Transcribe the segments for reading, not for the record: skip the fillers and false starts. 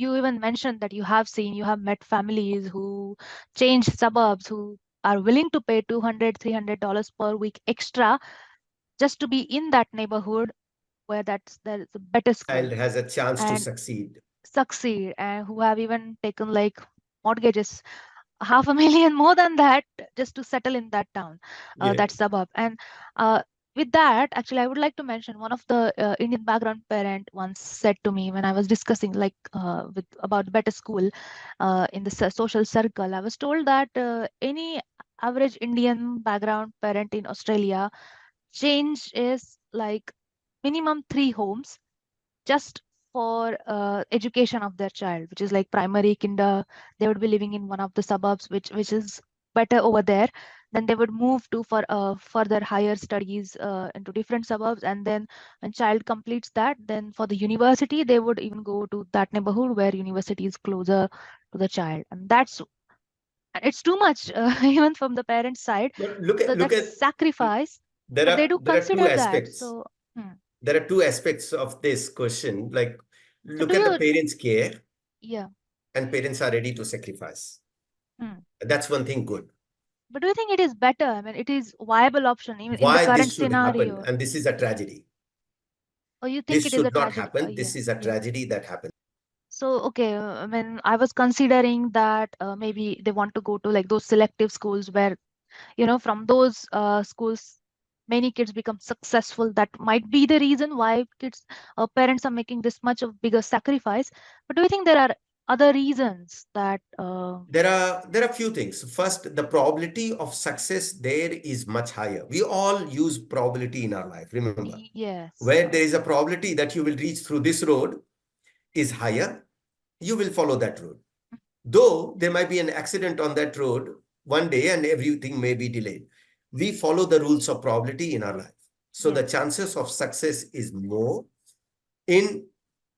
you even mentioned that you have met families who change suburbs, who are willing to pay $200, $300 per week extra just to be in that neighborhood where there's a better school Child has a chance to and succeed. succeed, and who have even taken like mortgages, 500,000 more than that, just to settle in that town, Yeah. that suburb. And uh, with that, actually, I would like to mention one of the Indian background parent once said to me when I was discussing like with about better school in the social circle. I was told that any average Indian background parent in Australia change is like minimum 3 homes just for education of their child, which is like primary, kinder. They would be living in one of the suburbs, which is better over there. Then they would move to for further higher studies into different suburbs, and then when child completes that, then for the university, they would even go to that neighborhood where university is closer to the child, and it's too much even from the parents' side. But So look that at sacrifice, but they do there are two consider that. aspects. So. Hmm. There are two aspects of this question. Like, So look do at the you? parents' care, Yeah. and parents are ready to sacrifice. Hmm. That's one thing good. But do you think it is better? I mean, it is viable option even in the Why current this should happen, scenario. and this is a tragedy. Or you think This it is a should not tragedy? happen. Yeah, This is a yeah. tragedy that happens. So, okay, I mean, I was considering that maybe they want to go to like those selective schools where, from those schools, many kids become successful. That might be the reason why parents are making this much of bigger sacrifice. But do you think there are other reasons that? There are few things. First, the probability of success there is much higher. We all use probability in our life. Remember, Yes. where there is a probability that you will reach through this road is higher, you will follow that road. Though there might be an accident on that road one day and everything may be delayed. We follow the rules of probability in our life. So the Yes. chances of success is more in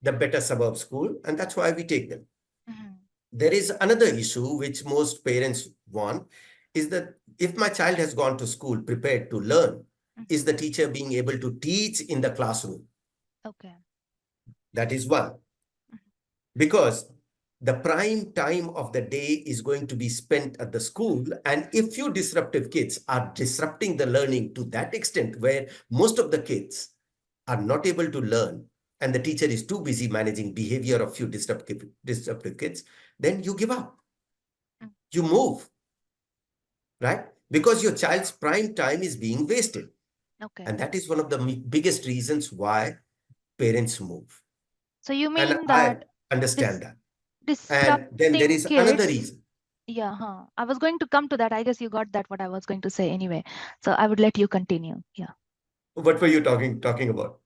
the better suburb school, and that's why we take them. Mhm. There is another issue which most parents want is that if my child has gone to school prepared to learn, Mhm. is the teacher being able to teach in the classroom? Okay. That is one. Mhm. Because the prime time of the day is going to be spent at the school. And if you disruptive kids are disrupting the learning to that extent where most of the kids are not able to learn and the teacher is too busy managing behavior of few disruptive kids, then you give up. Mm. You move, right? Because your child's prime time is being wasted. Okay. And that is one of the biggest reasons why parents move. So you And mean I that understand dis that. And then there disrupting is another kids? reason. Yeah, huh. I was going to come to that. I guess you got that what I was going to say anyway. So I would let you continue. Yeah. What were you talking about?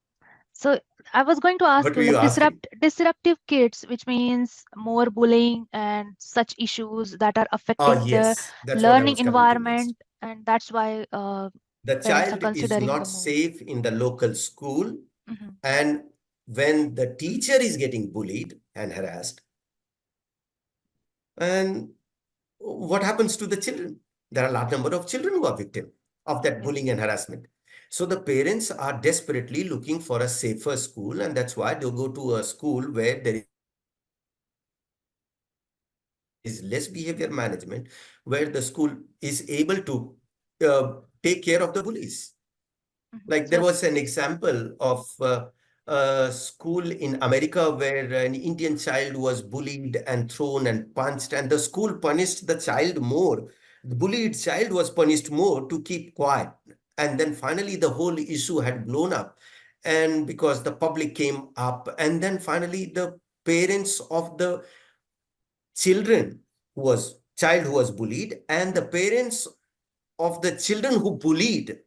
So I was going to ask What you were you like asking? disruptive kids, which means more bullying and such issues that are Oh, affecting the yes. That's what I learning was coming to next. environment, and that's why The parents are child is considering the not move. safe in the local school. Hmm. And when the teacher is getting bullied and harassed, and what happens to the children? There are a large number of children who are victim of that Yes. bullying and harassment. So the parents are desperately looking for a safer school, and that's why they'll go to a school where there is less behavior management, where the school is able to take care of the bullies. Like there was an example of So a school in America where an Indian child was bullied and thrown and punched, and the school punished the child more. The bullied child was punished more to keep quiet. And then finally, the whole issue had blown up. And because the public came up, and then finally, the parents of the children who was bullied and the parents of the children who bullied,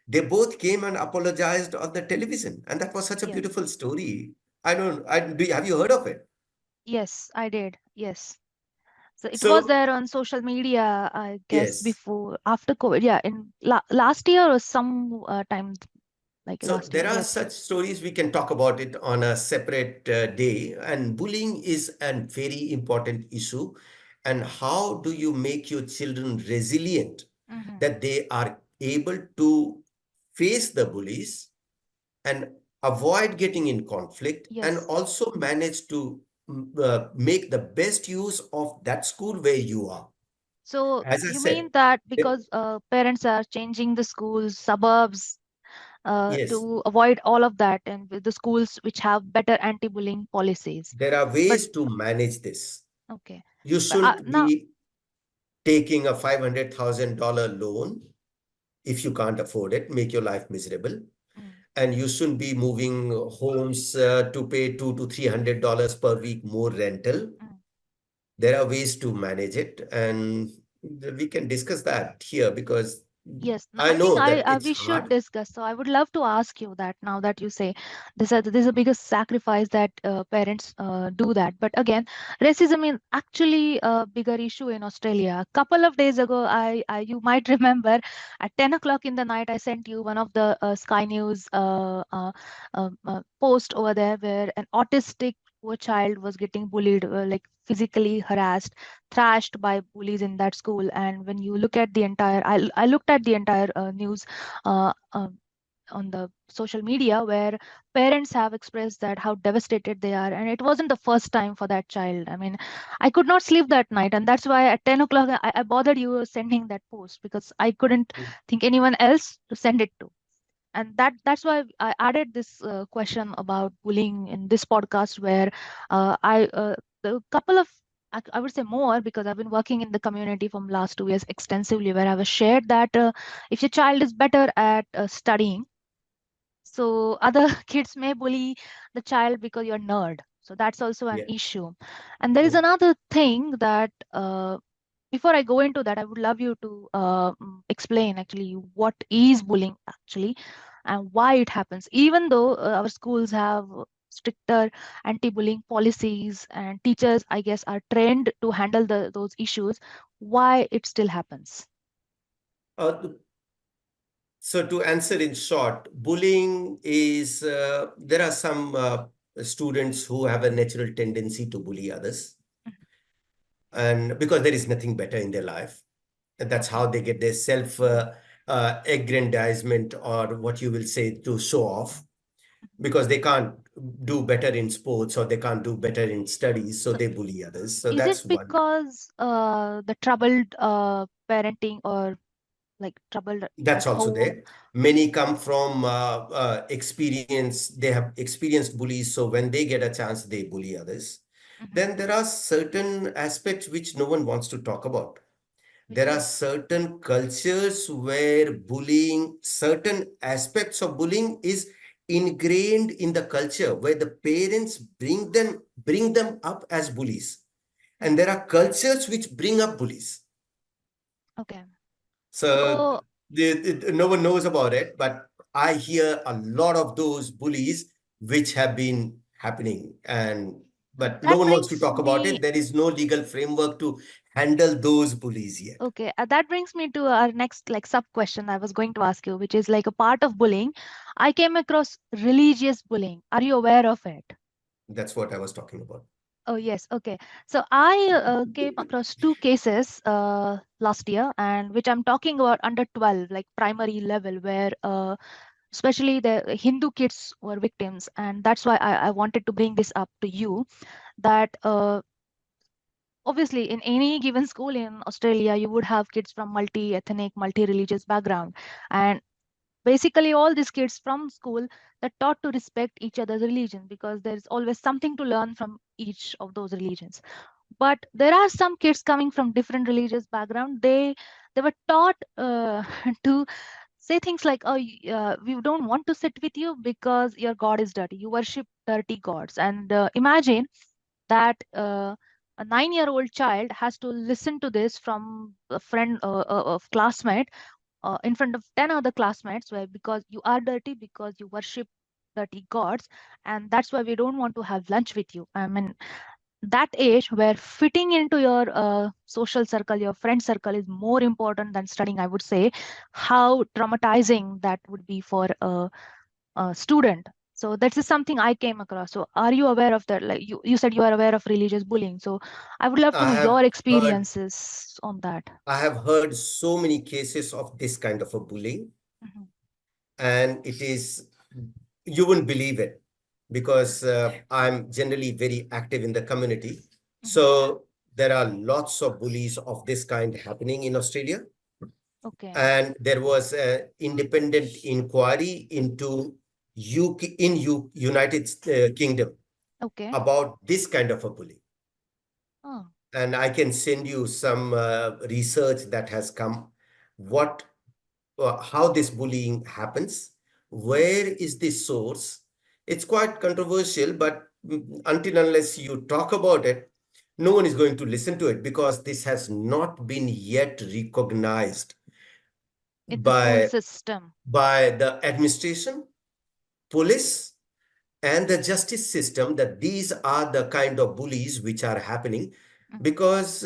they both came and apologized on the television, and that was such a yes, beautiful story. I don't I do Have you heard of it? yes, I did. Yes. So it was So there on social media, I guess, yes, before, after COVID. Yeah, in last year or some time like so last year. there are Yes. such stories. We can talk about it on a separate day. And bullying is a very important issue. And how do you make your children resilient, Mm-hmm. that they are able to face the bullies and avoid getting in conflict, and Yes. also manage to make the best use of that school where you are. So As I you mean said, that eh, because parents are changing the schools, suburbs, yes, to avoid all of that, and with the schools which have better anti-bullying policies. there are But ways to manage this. okay, You but shouldn't now, be taking a $500,000 loan if you can't afford it, make your life miserable. mm, And you shouldn't be moving homes to pay $200 to $300 per week more rental. mm. There are ways to manage it, and we can discuss that here because Yes, I I think know that we it's should hard. discuss. So I would love to ask you that now that you say this is the biggest sacrifice that parents do that. But again, racism is actually a bigger issue in Australia. A couple of days ago, I you might remember at 10 o'clock in the night, I sent you one of the Sky News post over there where an autistic poor child was getting bullied, like physically harassed, thrashed by bullies in that school. And when you look at the entire, I looked at the entire news uh, on the social media where parents have expressed that how devastated they are, and it wasn't the first time for that child. I mean, I could not sleep that night, and that's why at 10 o'clock I bothered you sending that post because I couldn't think anyone else to send it to. And that's why I added this question about bullying in this podcast, where I the couple of I would say more because I've been working in the community from last 2 years extensively, where I was shared that if your child is better at studying, so other kids may bully the child because you're nerd. So that's also an Yeah. issue. And there is Mm. another thing that before I go into that, I would love you to explain actually what is bullying actually and why it happens. Even though our schools have stricter anti-bullying policies and teachers, I guess, are trained to handle those issues, why it still happens. Uh, so to answer in short, bullying is there are some students who have a natural tendency to bully others, and because there is nothing better in their life, and that's Okay. how they get their self aggrandizement, or what you will say, to show off, because they can't do better in sports or they can't do better in studies, so So they bully others. So is it that's one. because the troubled parenting or like troubled That's at also home? there. Many come from experience. They have experienced bullies, so when they get a chance, they bully others. Mhm. Then there are certain aspects which no one wants to talk about. Which There are is certain cultures where bullying, certain aspects of bullying is ingrained in the culture, where the parents bring them up as bullies. And okay. there are cultures which bring up bullies. Okay. So So no one knows about it, but I hear a lot of those bullies which have been happening, and but no that one wants to brings talk about me it. There is no legal framework to handle those bullies yet. okay. That brings me to our next like sub question I was going to ask you, which is like a part of bullying. I came across religious bullying. Are you aware of it? That's what I was talking about. Oh, yes. Okay. So I came across two cases last year, and which I'm talking about under 12, like primary level, where especially the Hindu kids were victims. And that's why I wanted to bring this up to you that obviously in any given school in Australia, you would have kids from multi-ethnic, multi-religious background. And basically all these kids from school, they're taught to respect each other's religion because there's always something to learn from each of those religions. But there are some kids coming from different religious background. They were taught to say things like, oh, we don't want to sit with you because your god is dirty, you worship dirty gods. And imagine that a 9-year-old child has to listen to this from a friend of classmate in front of 10 other classmates, where because you are dirty, because you worship dirty gods, and that's why we don't want to have lunch with you. I mean, that age where fitting into your social circle, your friend circle is more important than studying, I would say, how traumatizing that would be for a student. So that is something I came across. So are you aware of that? Like you said you are aware of religious bullying. So I would love to I know have your heard experiences on that. I have heard so many cases of this kind of a bullying, Mhm. and it is, you wouldn't believe it. because I'm generally very active in the community. Mhm. So there are lots of bullies of this kind happening in Australia. Okay. And there was an independent inquiry into United Kingdom Okay. about this kind of a bully. Oh. And I can send you some research that has come, what how this bullying happens, Mm. where is the source. It's quite controversial, but until unless you talk about it, no one is going to listen to it, because this has not been yet recognized In the school by system. the administration, police, and the justice system, that these are the kind of bullies which are happening. Mhm. Because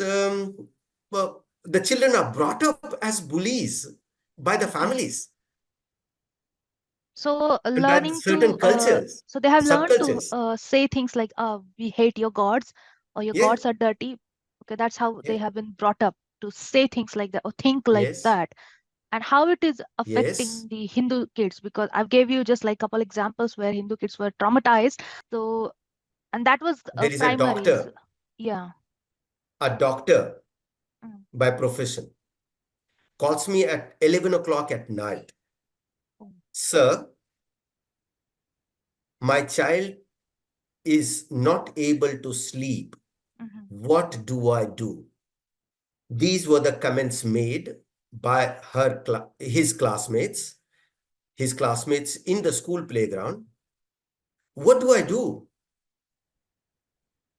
well, the children are brought up as bullies by the Okay. families So and by learning to certain cultures, so they have learned to subcultures. say things like, we hate your gods, or your Yeah, gods are dirty. Okay, that's how yeah, they have been brought up, to say things like that or think like yes, that. And how it is yes. affecting the Hindu kids, because I've gave you just like couple examples where Hindu kids were traumatized. So, and that was There is a primary. doctor, So, yeah. a doctor Mm. by profession, calls me at 11 o'clock at night. Oh. Sir, my child is not able to sleep. Mhm. What do I do? These were the comments made by his classmates in the school playground. What do I do?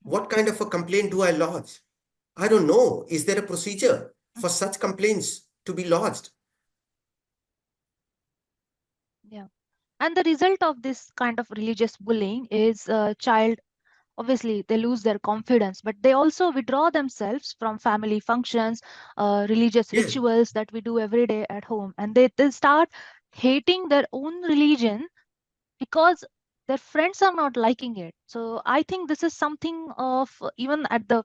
Mm. What kind of a complaint do I lodge? I don't know. Is there a procedure for Mhm. such complaints to be lodged? Yeah. And the result of this kind of religious bullying is child, obviously they lose their confidence, but they also withdraw themselves from family functions, religious Yeah, rituals that we do every day at home, and they start hating their own religion because their friends are not liking it. So I think this is something of, even at the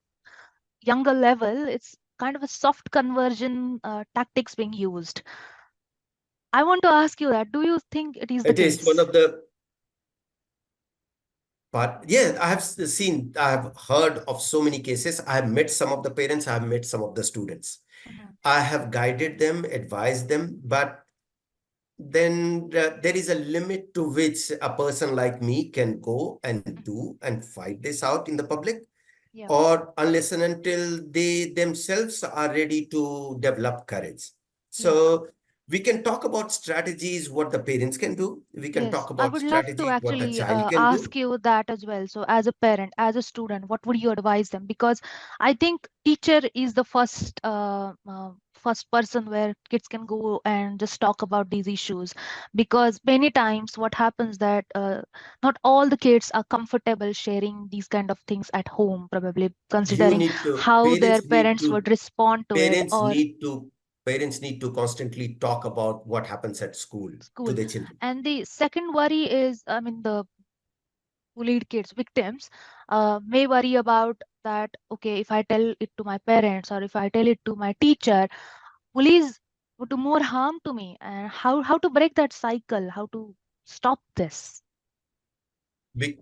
younger level, it's kind of a soft conversion tactics being used. I want to ask you that, do you think it is the it is one case? of the part. Yeah, I have heard of so many cases. I have met some of the parents, I have met some of the students. Mhm. I have guided them, advised them, but then there is a limit to which a person like me can go and Mhm. do and fight this out in the public, Yeah. or unless and until they themselves are ready to develop courage. Yeah. So we can talk about strategies, what the parents can do. We can Yes, talk I about would love to strategies, what the actually child can ask do. you that as well. So, as a parent, as a student, what would you advise them? Because I think teacher is the first person where kids can go and just talk about these issues. Because many times, what happens that not all the kids are comfortable sharing these kind of things at home, probably You considering need to, how their parents would respond to it, parents or need to, parents need to constantly talk about what happens at school to school. their children. And the second worry is, I mean, the bullied kids victims may worry about that, okay, if I tell it to my parents or if I tell it to my teacher, bullies would do more harm to me. And how to break that cycle, how to stop this? Be-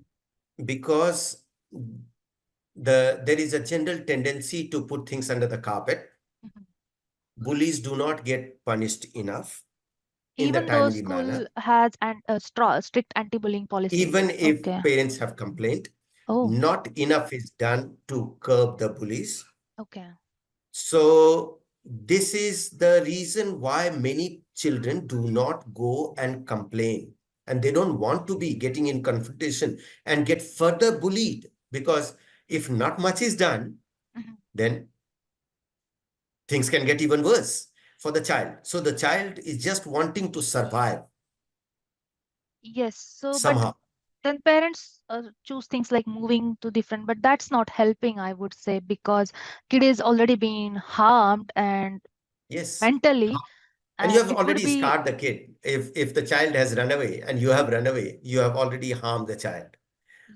because there is a general tendency to put things under the carpet. Mhm. Bullies do not get punished enough in the Even though timely school manner, has strict anti-bullying policies. even if Okay. parents have complained. Oh. Not enough is done to curb the bullies. Okay. So this is the reason why many children do not go and complain, and they don't want to be getting in confrontation and get further bullied, because if not much is done, Mhm. then things can get even worse for the child. So the child is just wanting to survive Yes, so but somehow. then parents choose things like moving to different, but that's not helping, I would say, because kid is already being harmed and Yes. mentally, And you and have it would already be, scarred the kid. If the child has run away and you have run away, you have already harmed the child,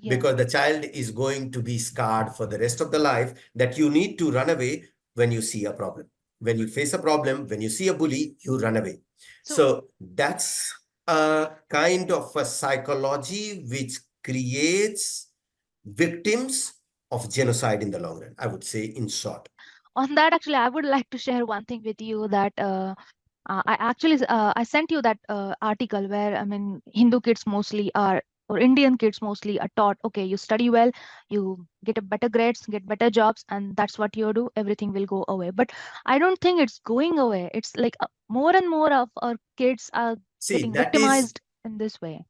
yeah. because the child is going to be scarred for the rest of the life, that you need to run away when you see a problem. When you face a problem, when you see a bully, you run away. So So that's a kind of a psychology which creates victims of genocide in the long run, I would say, in short. On that, actually, I would like to share one thing with you that I actually I sent you that article where I mean Hindu kids mostly are or Indian kids mostly are taught, okay, you study well, you get a better grades, get better jobs, and that's what you do. Everything will go away. But I don't think it's going away. It's like more and more of our kids are See, getting that is, victimized in this way.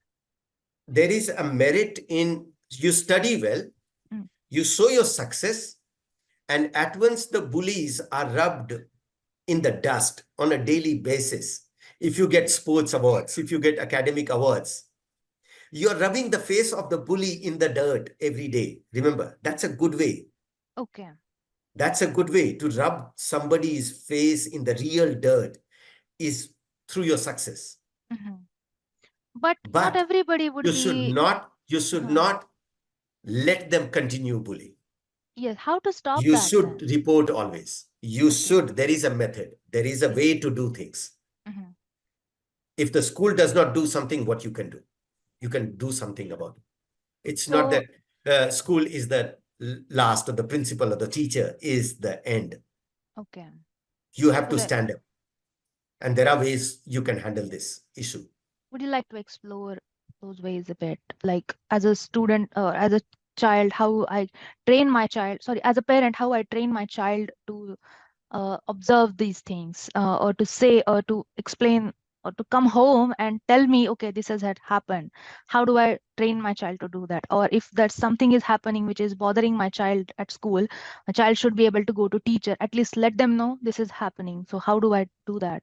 there is a merit in you study well, Mm. you show your success, and at once the bullies are rubbed in the dust on a daily basis. If you get sports awards, if you get academic awards, you're rubbing the face of the bully in the dirt every day. Remember, that's a good way. Okay. That's a good way to rub somebody's face in the real dirt is through your success. Hmm. But not But everybody would be. you should Uh, not let them continue bullying. yes. How to stop You that should then? report always. You Okay. should. There is a method. There is a Yes. way to do things. Hmm. If the school does not do something, what you can do? You can do something about it. It's not So that school is the last, or the principal or the teacher is the end. okay. You have So to that stand up. And there are ways you can handle this issue. would you like to explore those ways a bit? Like as a student or as a child, how I train my child, sorry, as a parent, how I train my child to observe these things or to say or to explain or to come home and tell me, okay, this has had happened. How do I train my child to do that? Or if that something is happening which is bothering my child at school, my child should be able to go to teacher, at least let them know this is happening. So how do I do that?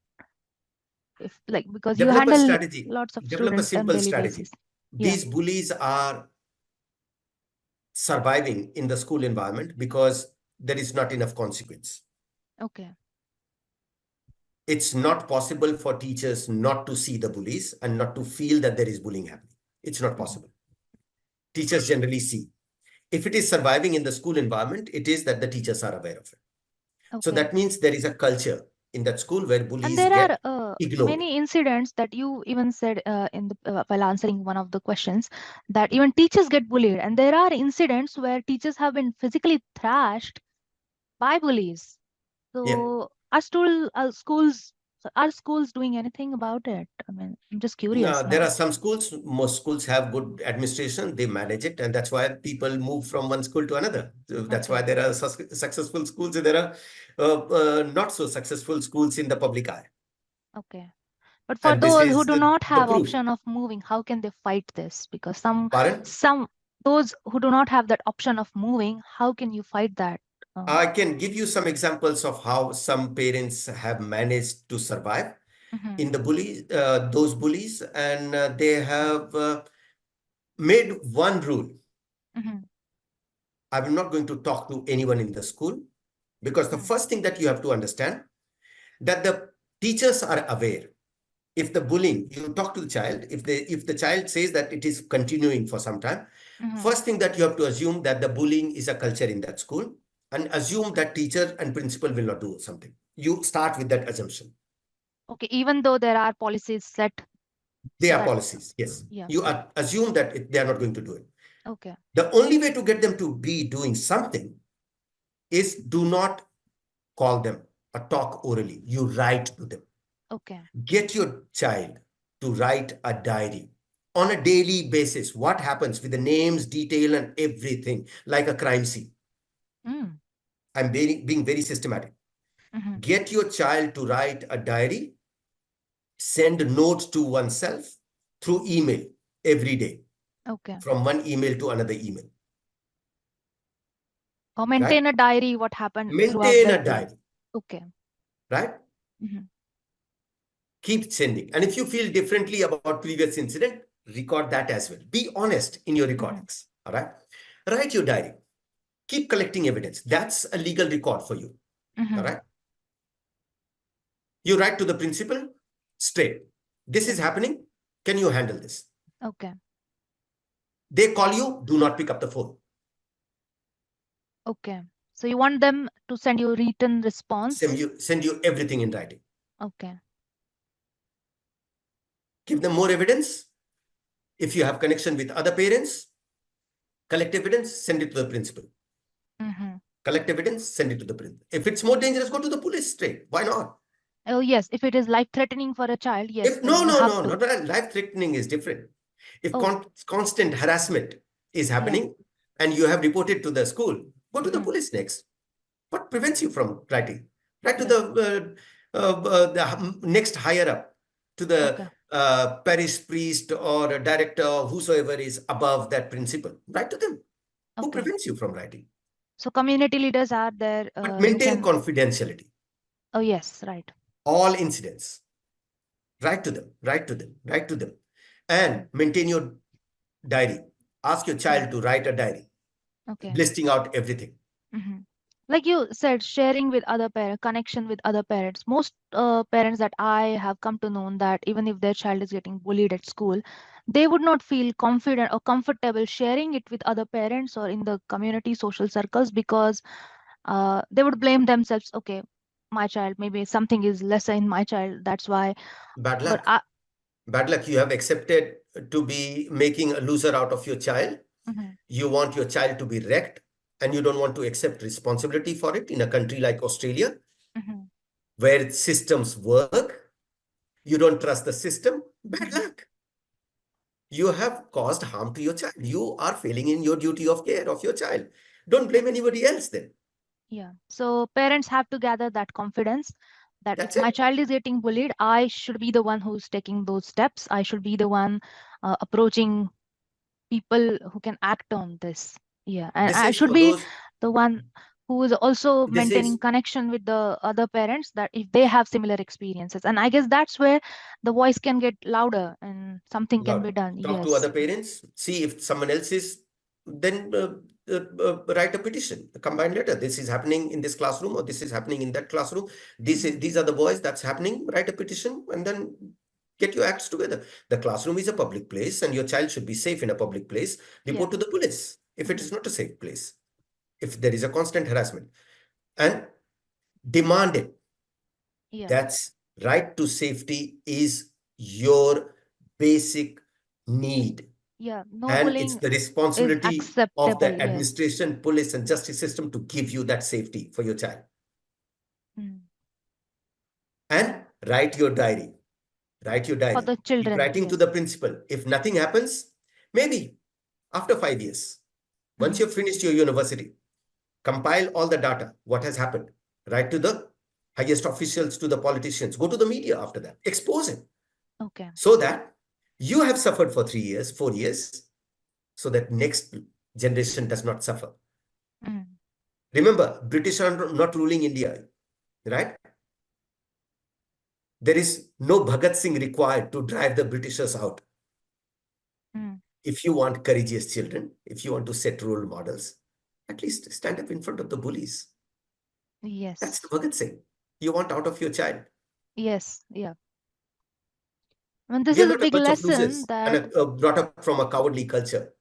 If like because you Develop a handle strategy. lots of Develop a students on simple daily strategy. basis. Yeah. These bullies are surviving in the school environment because there is not enough consequence. Okay. It's not possible for teachers not to see the bullies and not to feel that there is bullying happening. It's not Mhm. possible. Teachers generally see. If it is surviving in the school environment, it is that the teachers are aware of it. So Okay. that means there is a culture in that school where And bullies there are get ignored. many incidents that you even said in the while answering one of the questions that even teachers get bullied, and there are incidents where teachers have been physically thrashed by bullies. Yeah. So are schools doing anything about it? I mean, I'm just curious There are now. some schools, most schools have good administration, they manage it, and that's why people move from one school to another. So that's why Okay, there are successful schools and there are not so successful schools in the public eye. okay. But for And this those who is do not the have proof. option of moving, how can they fight this? Because Pardon? some those who do not have that option of moving, how can you fight that? I can give you some examples of how some parents have managed to survive Mhm, in the bullies, those bullies, and they have made one rule. mhm, I'm not going to talk to anyone in the school because the mhm, first thing that you have to understand that the teachers are aware. If the bullying, you talk to the child, if the child says that it is continuing for some time, mhm. first thing that you have to assume that the bullying is a culture in that school and assume that teacher and principal will not do something. You start with that assumption. Okay, even though there are policies set They are that, policies, yes. yeah, You assume that they are not going to do it. okay, The only way to get them to be doing something is do not call them or talk orally. You write to them. okay. Get your child to write a diary on a daily basis. What happens with the names, detail, and everything, like a crime scene. Mm, Being very systematic. mhm, Get your child to write a diary, send notes to oneself through email every day, okay. from one email to another email, Or right? maintain a diary, what happened throughout Maintain the a day. diary, Okay. right? Mhm, Keep sending. And if you feel differently about previous incident, record that as well. Be honest in your mhm, recordings, all right? Write your diary. Keep collecting evidence. That's a legal record for you. All mhm. right. You write to the principal straight. This is Okay, happening. Can you handle this? okay, They call you, do not pick up the phone. okay. So you want them to send you written response? Send you everything in writing. Okay, Give them more evidence. If you have connection with other parents, Collect evidence, send it to the principal. Mm-hmm. Collect evidence, send it to the principal. If it's more dangerous, go to the police straight. Why not? Oh, yes. If it is life-threatening for a child, yes, If then no, you no, have no, to. not life threatening is different. If Oh, constant harassment is yeah. happening and you have reported to the school, go to the Mm-hmm. police next. What prevents you from writing? Write to Yeah. the next higher up, to the Okay. parish priest or a director, or whosoever is above that principal. Write to them. Who Okay. prevents you from writing? So community leaders are there But who maintain can. confidentiality. Oh, yes, right. All incidents. Write to them. Write to them. Write to them. And maintain your diary. Ask your Yeah. child to write a diary, Okay. listing out everything. Mm-hmm. Like you said, sharing with other parents, connection with other parents. Most parents that I have come to know that even if their child is getting bullied at school, they would not feel confident or comfortable sharing it with other parents or in the community social circles because they would blame themselves. Okay, my child, maybe something is lesser in my child. That's why. Bad But luck. Bad luck. You have accepted to be making a loser out of your child. Mhm, You want your child to be wrecked, and you don't want to accept responsibility for it in a country like Australia, mhm, where systems work. You don't trust the system. Bad mhm. luck. You have caused harm to your child. You are failing in your duty of care of your child. Don't blame anybody else then. Yeah. So parents have to gather that confidence that if That's my it. child is getting bullied, I should be the one who's taking those steps. I should be the one approaching people who can act on this. Yeah. And This I is should for be those. the one who is also This maintaining is connection with the other parents that if they have similar experiences. And I guess that's where the voice can get louder and something can be loud. done. Talk to Yes. other parents. See if someone else is. Then write a petition, a combined letter. This is happening in this classroom, or this is happening in that classroom. Mhm. These are the boys that's happening. Write a petition, and then get your acts together. The classroom is a public place, and your child should be safe in a public place. Yeah. Report to the police if it Mhm. is not a safe place. If there is a constant harassment, and demand it. Yeah. That's right to safety is your basic need. Yeah. No And it's bullying the is responsibility of acceptable. the Yes. administration, police, and justice system to give you that safety for your child. Mm. And write your diary. Write your For diary. the Keep children. writing to Yes. the principal. If nothing happens, maybe after 5 years, once Mhm. you've finished your university, compile all the data, what has happened. Write to the highest officials, to the politicians. Go to the media after that. Expose it Okay. so that you have suffered for 3 years, 4 years, so that next generation does not suffer. Mm. Remember, British are not ruling India, right? There is no Bhagat Singh required to drive the Britishers out. Mm. If you want courageous children, if you want to set role models, at least stand up in front of the bullies. That's the Yes. Bhagat Singh you want out of your child. Yes. Yeah. And this We are is a not a big bunch of lesson losers and that. brought up from a cowardly culture.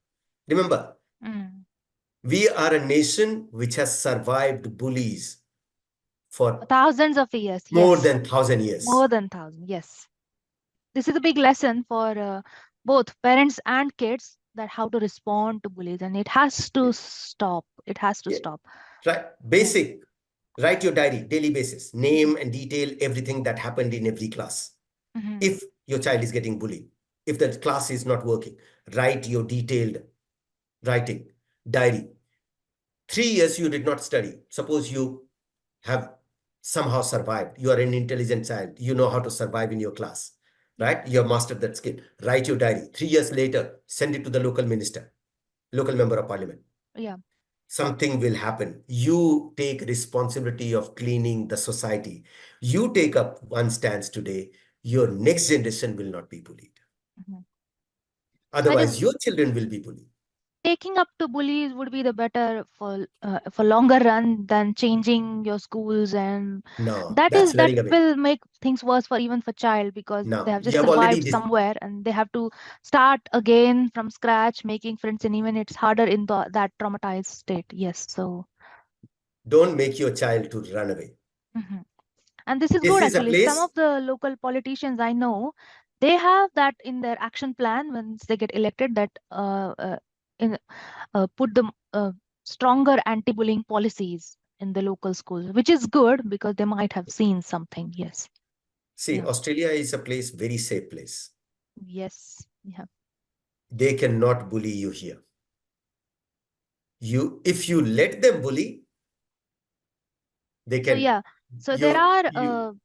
Remember, Mm. we are a nation which has survived bullies for Thousands of years. more Yes. than 1,000 years. More than thousand. Yes. This is a big lesson for both parents and kids that how to respond to bullies, and it has to stop. It has to Yeah. stop. Right. Yeah. Basic. Write your diary, daily basis. Mhm. Name and detail everything that happened in every class. Mhm. If your child is getting bullied, if the class is not working, write your detailed writing, diary. 3 years you did not study. Suppose you have somehow survived. You are an intelligent child. You know how to survive in your class, Yeah. right? You have mastered that skill. Write your diary. 3 years later, send it to the local minister, local member of parliament. Yeah. Something will happen. You take responsibility of cleaning the society. You take up one stance today, your next generation will not be bullied. Mhm. I guess Otherwise, your children will be bullied. taking up to bullies would be the better for longer run than changing your schools, and No, that that's is that running away. will make things worse for even for child because they No, have you just have already survived this. somewhere and they have to start again from scratch making friends, and even it's harder in that traumatized state. Yes. So Don't make your child to run away. mhm. And this is This good is a actually. Some of place. the local politicians I know, they have that in their action plan once they get elected that in put the stronger anti-bullying policies in the local schools, which is good because they might have seen something. Yes. See, Yeah. Australia is a place, very safe place. Yes. Yeah. They cannot bully you here. If you let them bully, they So can, yeah. So there are you,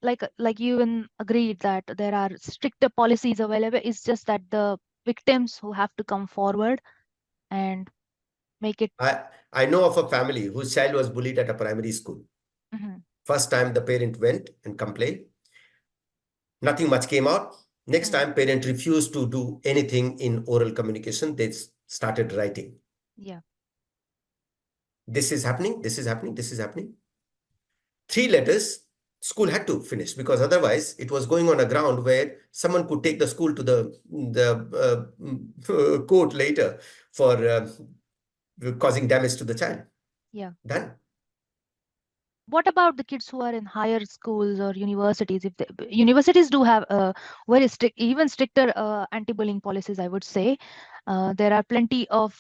like you even agreed that there are stricter policies available. It's just that the victims who have to come forward and make it. I know of a family whose child was bullied at a primary school. Mhm, First time the parent went and complained, nothing much came out. Next mm, time, parent refused to do anything in oral communication. They started writing. yeah. This is happening, this is happening, this is happening. 3 letters, school had to finish because otherwise it was going on a ground where someone could take the school to the court later for causing damage to the child. Yeah. Done. What about the kids who are in higher schools or universities? If universities do have very strict, even stricter anti-bullying policies, I would say. There are plenty of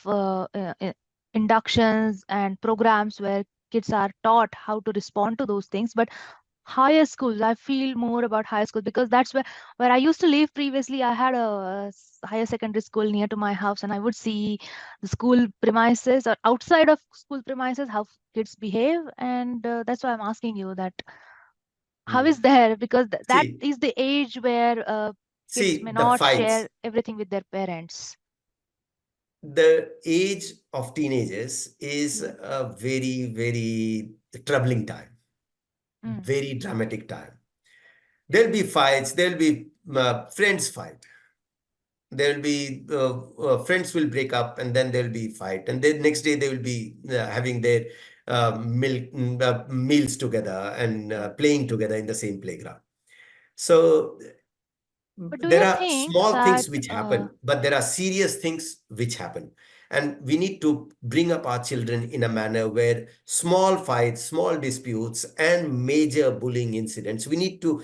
inductions and programs where kids are taught how to respond to those things. But higher schools, I feel more about higher schools because that's where I used to live previously. I had a higher secondary school near to my house, and I would see the school premises or outside of school premises how kids behave, and that's why I'm asking you that how Mm. is there, because that See, is the age where kids may the not fights, share everything with their parents. the age of teenagers is Yeah. a very, very troubling time, Mm, very dramatic time. There'll be fights, there'll be friends fight. There'll be friends will break up and then there'll be fight. And then next day they will be having their meals together and yeah. playing together in the same playground. So But do there you are think small that things which happen, but there are serious things which happen. And we need to bring up our children in a manner where small fights, small disputes, and major bullying incidents, we need to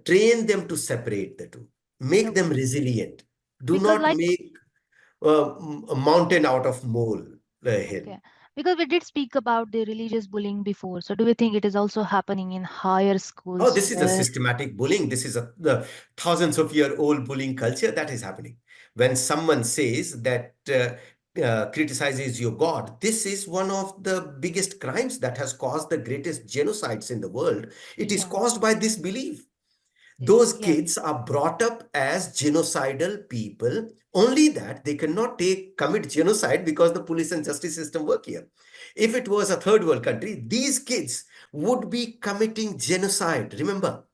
train them to separate the two, make them okay, resilient. Do because not like make a mountain out of mole hill. okay, because we did speak about the religious bullying before. So do you think it is also happening in higher Oh, schools this is a where systematic bullying. This is the thousands of year old bullying culture that is happening. When someone says that criticizes your God, this is one of the biggest crimes that has caused the greatest genocides in the world. It is yeah, caused by this belief. yes, Those yeah, kids are brought up as genocidal people, only that they cannot commit genocide because the police and justice system work here. If it was a third world country, these kids would be committing genocide. Remember,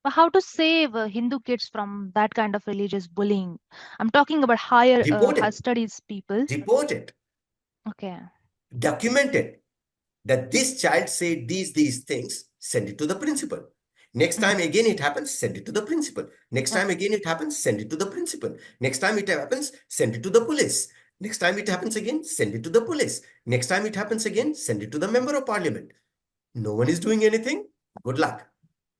but how to save Hindu kids from that kind of religious bullying? I'm talking about report higher it, studies people. report it, Okay. document it, that this child said these things, send it to the principal. Next Mhm. time again it happens, send it to the principal. Next time Okay. again it happens, send it to the principal. Next time it happens, send it to the police. Next time it happens again, send it to the police. Next time it happens again, send it to the member of parliament. No one is doing anything. Good luck.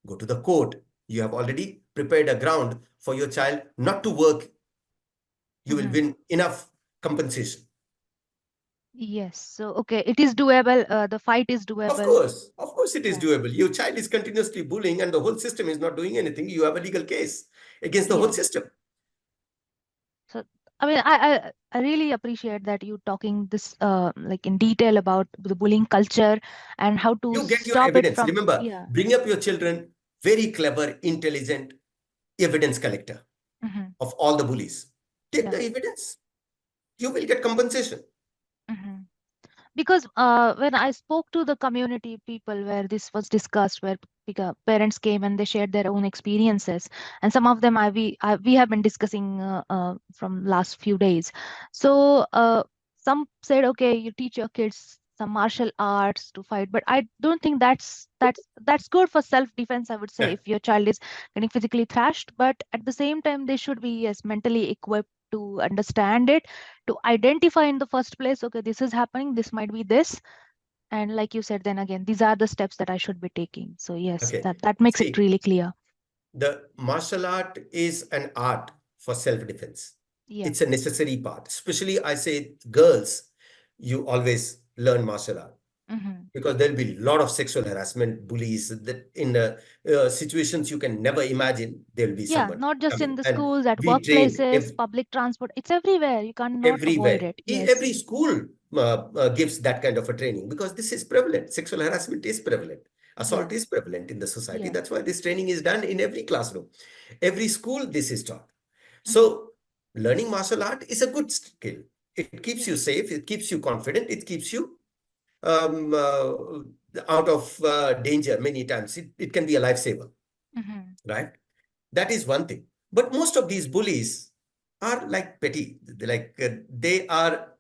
Go to the court. You have already prepared a ground for your child not to work. You will Mhm. win enough compensation. Yes. So okay, it is doable. The fight is doable. Of course it is Okay. doable. Your child is continuously bullying and the whole system is not doing anything. You have a legal case against the whole Yeah. system. So I mean, I really appreciate that you talking this like in detail about the bullying culture and how to You get your stop it evidence. from. Remember, Yeah. bring up your children, very clever, intelligent evidence collector Hmm. of all the bullies. Take Yeah. the evidence. You will get compensation. Hmm. Because when I spoke to the community people where this was discussed, where parents came and they shared their own experiences, and some of them we have been discussing from last few days. So some said, okay, you teach your kids some martial arts to fight, but I don't think that's good for self defense. I would say Yeah. if your child is getting physically thrashed, but at the same time they should be, yes, mentally equipped to understand it, to identify in the first place, okay, this is happening, this might be this, and like you said, then again, these are the steps that I should be taking. So yes, Okay. that makes it See, really clear. the martial art is an art for self-defense. Yeah. It's a necessary part. Especially, I say, girls, you always learn martial art Mm-hmm. because there'll be a lot of sexual harassment, bullies that in situations you can never imagine. There'll be Yeah, someone not just in coming, the and schools, at we trained workplaces, public transport. It's everywhere. You cannot avoid everywhere. it. Yes. Every school gives that kind of a training because this is prevalent. Sexual harassment is prevalent. Yeah. Assault is prevalent in the society. Yeah. That's why this training is done in every classroom. Every school, this is taught. Mm-hmm. So, learning martial art is a good skill. It keeps you Yeah. safe, it keeps you confident, it keeps you um, uh, out of danger many times. It can be a lifesaver, Mm-hmm. right? That is one thing. But most of these bullies are like petty, they are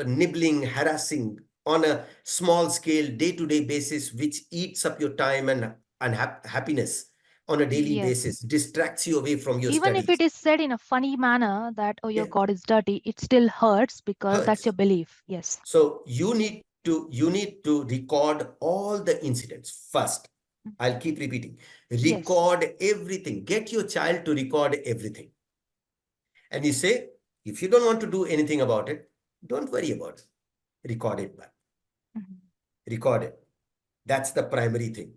nibbling, harassing on a small scale, day-to-day basis, which eats up your time and happiness on a daily Yes. basis, distracts you away from your Even if it studies. is said in a funny manner that, oh, your Yeah, God is dirty, it still hurts because that's your hurts. belief. Yes. So you need to record all the incidents first. Mm. I'll keep repeating. Yes. Record everything. Get your child to record everything. And you say, if you don't want to do anything about it, don't worry about it. Record it back. Mm-hmm. Record it. That's the primary thing.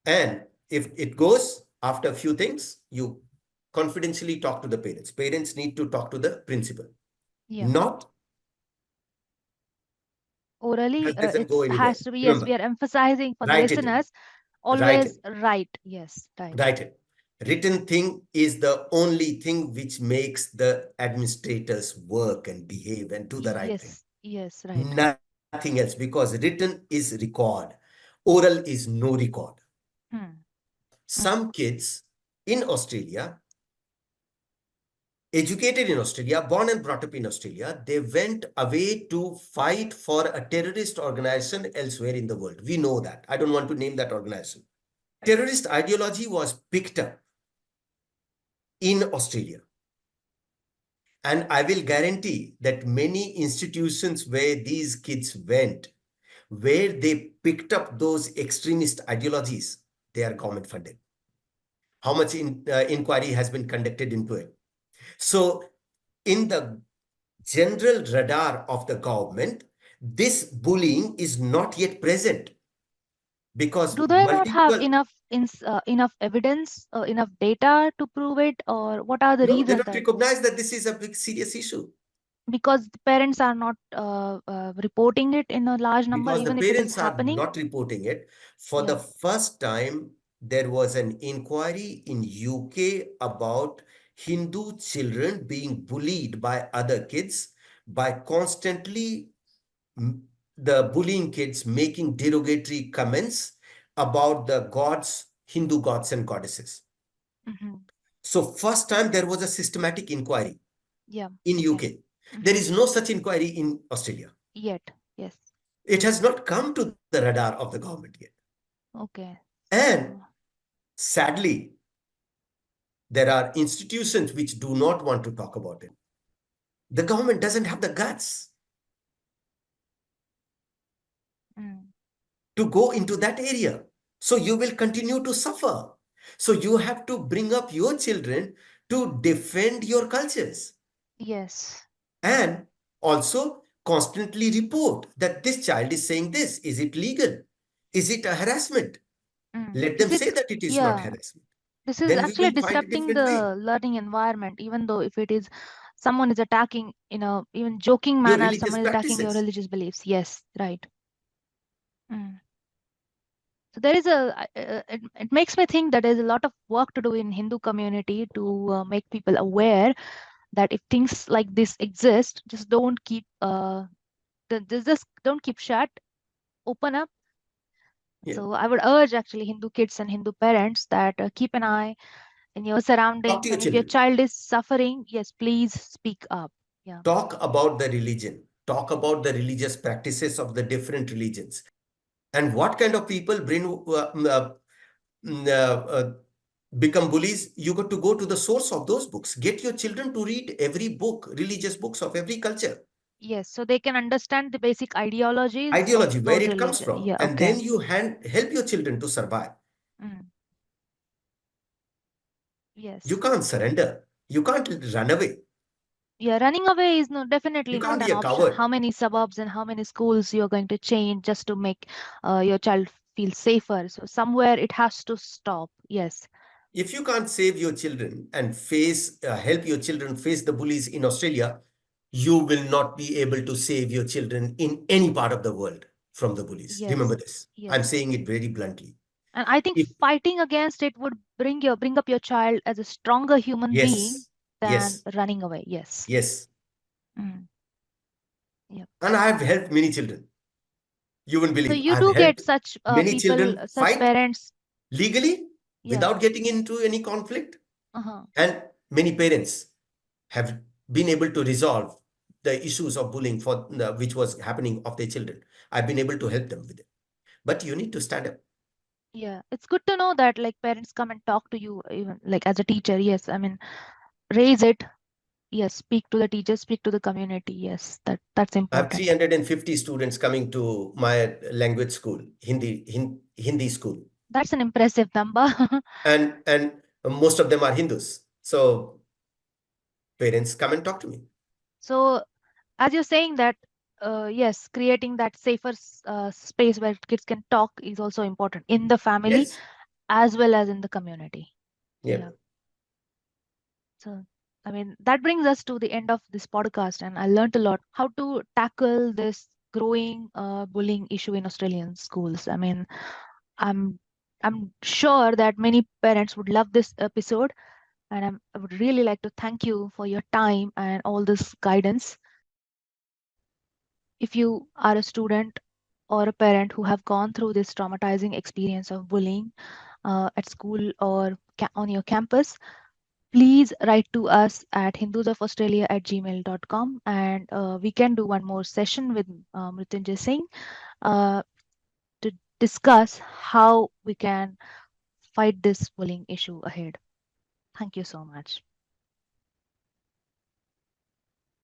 And if it goes after a few things, you confidentially talk to the parents. Parents need to talk to the principal. Yeah. Not Orally, that doesn't it go anywhere. has to be, yes, we Remember, are emphasizing for the write it. listeners, Write always it. right. Yes. Right. Write it. Written thing is the only thing which makes the administrators work and behave and do the right thing. Yes. Yes. Right. Nothing else, because written is record. Oral is no record. Hmm. Some kids in Australia, educated in Australia, born and brought up in Australia, they went away to fight for a terrorist organization elsewhere in the world. We know that. I don't want to name that organization. That terrorist ideology was picked up in Australia. And I will guarantee that many institutions where these kids went, where they picked up those extremist ideologies, they are government funded. How much inquiry has been conducted into it? So, in the general radar of the government, this bullying is not yet present because Do they not have multiple. enough evidence, enough data to prove it, or what are the No, they reasons don't that? recognize that this is a big serious issue. Because the parents are not reporting it in a large number, Because the even if it is parents are happening. not reporting it. For the Yeah. first time, there was an inquiry in UK about Hindu children being bullied by other kids by constantly the bullying kids making derogatory comments about the gods, Hindu gods and goddesses. Mm-hmm. So first time there was a systematic inquiry Yeah. in Okay. UK. There Mm-hmm. is no such inquiry in Australia. Yet. Yes. It has not come to the radar of the government yet. Okay. And So. sadly, there are institutions which do not want to talk about it. The government doesn't have the guts Mm. to go into that area. So you will continue to suffer. So you have to bring up your children to defend your cultures Yes. and also constantly report that this child is saying this. Is it legal? Is it a harassment? Let them Is say it? that it is not Yeah. harassment. This is Then we actually will find a disrupting different way. the learning environment, even though if it is someone is attacking in a even joking Your manner, religious someone is attacking your practices. religious beliefs. Yes. Right. Mm. So there is it makes me think that there's a lot of work to do in Hindu community to make people aware that if things like this exist, just don't keep just don't keep shut, open up. Yeah. So I would urge actually Hindu kids and Hindu parents that keep an eye in your Talk surroundings, to your and if your children. child is suffering, yes, please speak up. Yeah. Talk about the religion. Talk about the religious practices of the different religions. And what kind of people mm, uh, uh, become bullies? You got to go to the source of those books. Get your children to read every book, religious books of every culture. Yes, so they can understand the basic ideologies of Ideology, where those it comes religion. from. Yeah. And Okay. then you help your children to survive. Mm. You Yes. can't surrender. You can't run away. Yeah, running away is You definitely can't not be an a option. coward. How many suburbs and how many schools you're going to change just to make your child feel safer? So somewhere it has to stop. Yes. If you can't save your children and help your children face the bullies in Australia, you will not be able to save your children in any part of the world from the bullies. Remember Yes. this. I'm Yes. saying it very bluntly. And I think If fighting against it would bring up your child as a stronger human being yes, than yes, running away. Yes. yes. Mm. Yep. And I have helped many children. You won't So believe. I you have do get helped such many people, children such fight parents. legally Yeah. without getting into any conflict. Uh-huh. And many parents have been able to resolve the issues of bullying which was happening of their children. I've been able to help them with it. But you need to stand up. Yeah. It's good to know that like parents come and talk to you even like as a teacher. Yes. I mean, raise it. Yes. Speak to the teacher, speak to the community. Yes. That's I have important. 350 students coming to my language school, Hindi school, That's an impressive number. and most of them are Hindus. So parents come and talk to me. So as you're saying that, yes, creating that safer space where kids can talk is also important in the family Yes. as well as in the community. Yeah. Yeah. So, I mean, that brings us to the end of this podcast, and I learned a lot how to tackle this growing bullying issue in Australian schools. I mean, I'm I'm sure that many parents would love this episode, and I would really like to thank you for your time and all this guidance. If you are a student or a parent who have gone through this traumatizing experience of bullying at school or on your campus, please write to us at hindusofaustralia@gmail.com, and we can do one more session with Mrityunjay Singh uh, to discuss how we can fight this bullying issue ahead. Thank you so much.